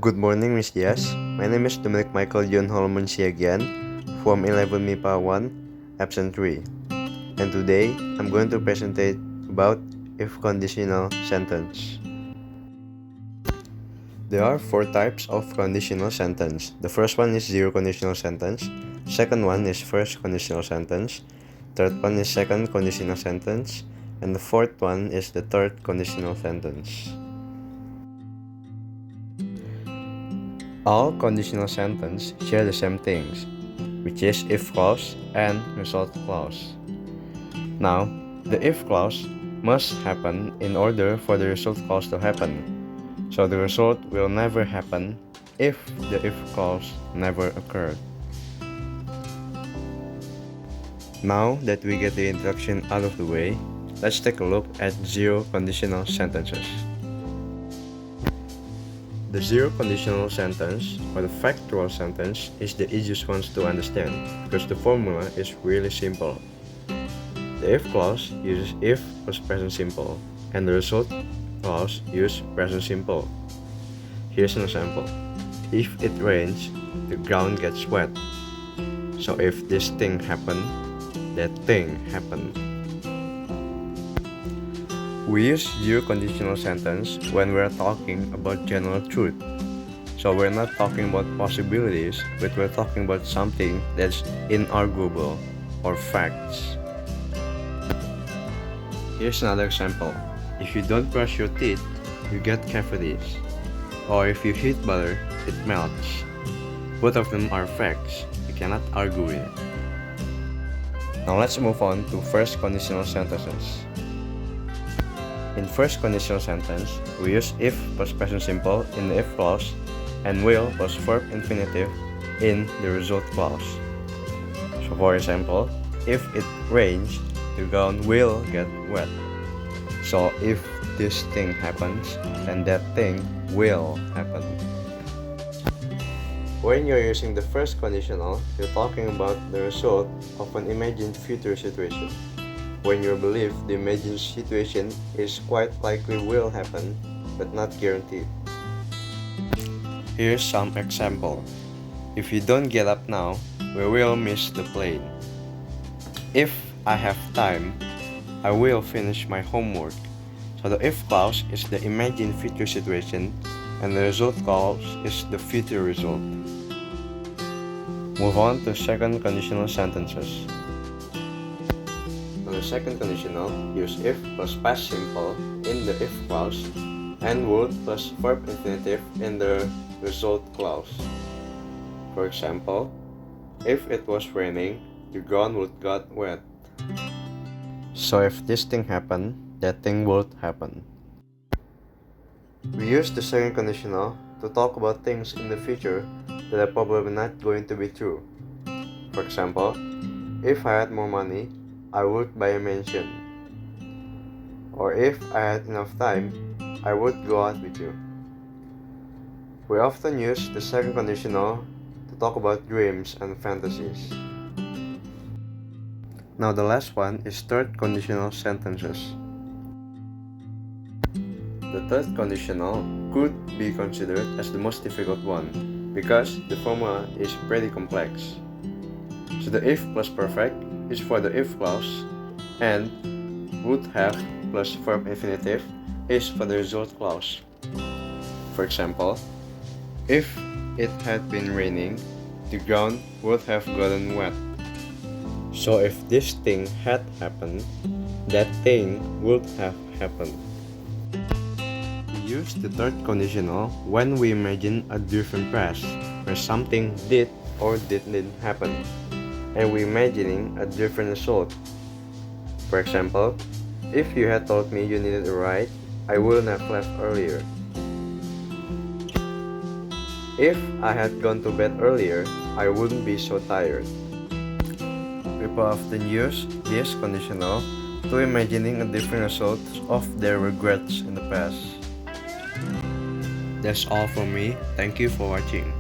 Good morning, Miss Diaz. My name is Dominic.M.J.H.Siagian from 11 MIPA 1, Absent 3. And today, I'm going to present about if conditional sentence. There are 4 types of conditional sentence. The first one is zero conditional sentence. Second one is first conditional sentence. Third one is second conditional sentence. And the fourth one is the third conditional sentence. All conditional sentences share the same things, which is if clause and result clause. Now, the if clause must happen in order for the result clause to happen. So the result will never happen if the if clause never occurred. Now that we get the introduction out of the way, let's take a look at zero conditional sentences. The zero conditional sentence, or the factual sentence, is the easiest one to understand because the formula is really simple. The if clause uses if plus present simple, and the result clause uses present simple. Here's an example. If it rains, the ground gets wet. So if this thing happened, that thing happened. We use zero conditional sentence when we're talking about general truth. So we're not talking about possibilities, but we're talking about something that's inarguable or facts. Here's another example. If you don't brush your teeth, you get cavities. Or if you heat butter, it melts. Both of them are facts. You cannot argue with it. Now let's move on to first conditional sentences. In first conditional sentence, we use if plus present simple in the if clause and will plus verb infinitive in the result clause. So for example, if it rains, the ground will get wet. So if this thing happens, then that thing will happen. When you're using the first conditional, you're talking about the result of an imagined future situation. When you believe the imagined situation is quite likely will happen, but not guaranteed. Here's some example. If you don't get up now, we will miss the plane. If I have time, I will finish my homework. So the if clause is the imagined future situation, and the result clause is the future result. Move on to second conditional sentences. On the second conditional, use if plus past simple in the if clause and would plus verb infinitive in the result clause. For example, if it was raining, the ground would get wet. So if this thing happened, that thing would happen. We use the second conditional to talk about things in the future that are probably not going to be true. For example, if I had more money, I would buy a mansion. Or if I had enough time, I would go out with you. We often use the second conditional to talk about dreams and fantasies. Now the last one is third conditional sentences. The third conditional could be considered as the most difficult one because the formula is pretty complex. So the if plus perfect is for the if clause, and would have plus verb infinitive is for the result clause. For example, if it had been raining, the ground would have gotten wet. So if this thing had happened, that thing would have happened. We use the third conditional when we imagine a different past where something did or didn't happen, and we're imagining a different result. For example, if you had told me you needed a ride, I wouldn't have left earlier. If I had gone to bed earlier, I wouldn't be so tired. People often use this conditional to imagining a different result of their regrets in the past. That's all from me. Thank you for watching.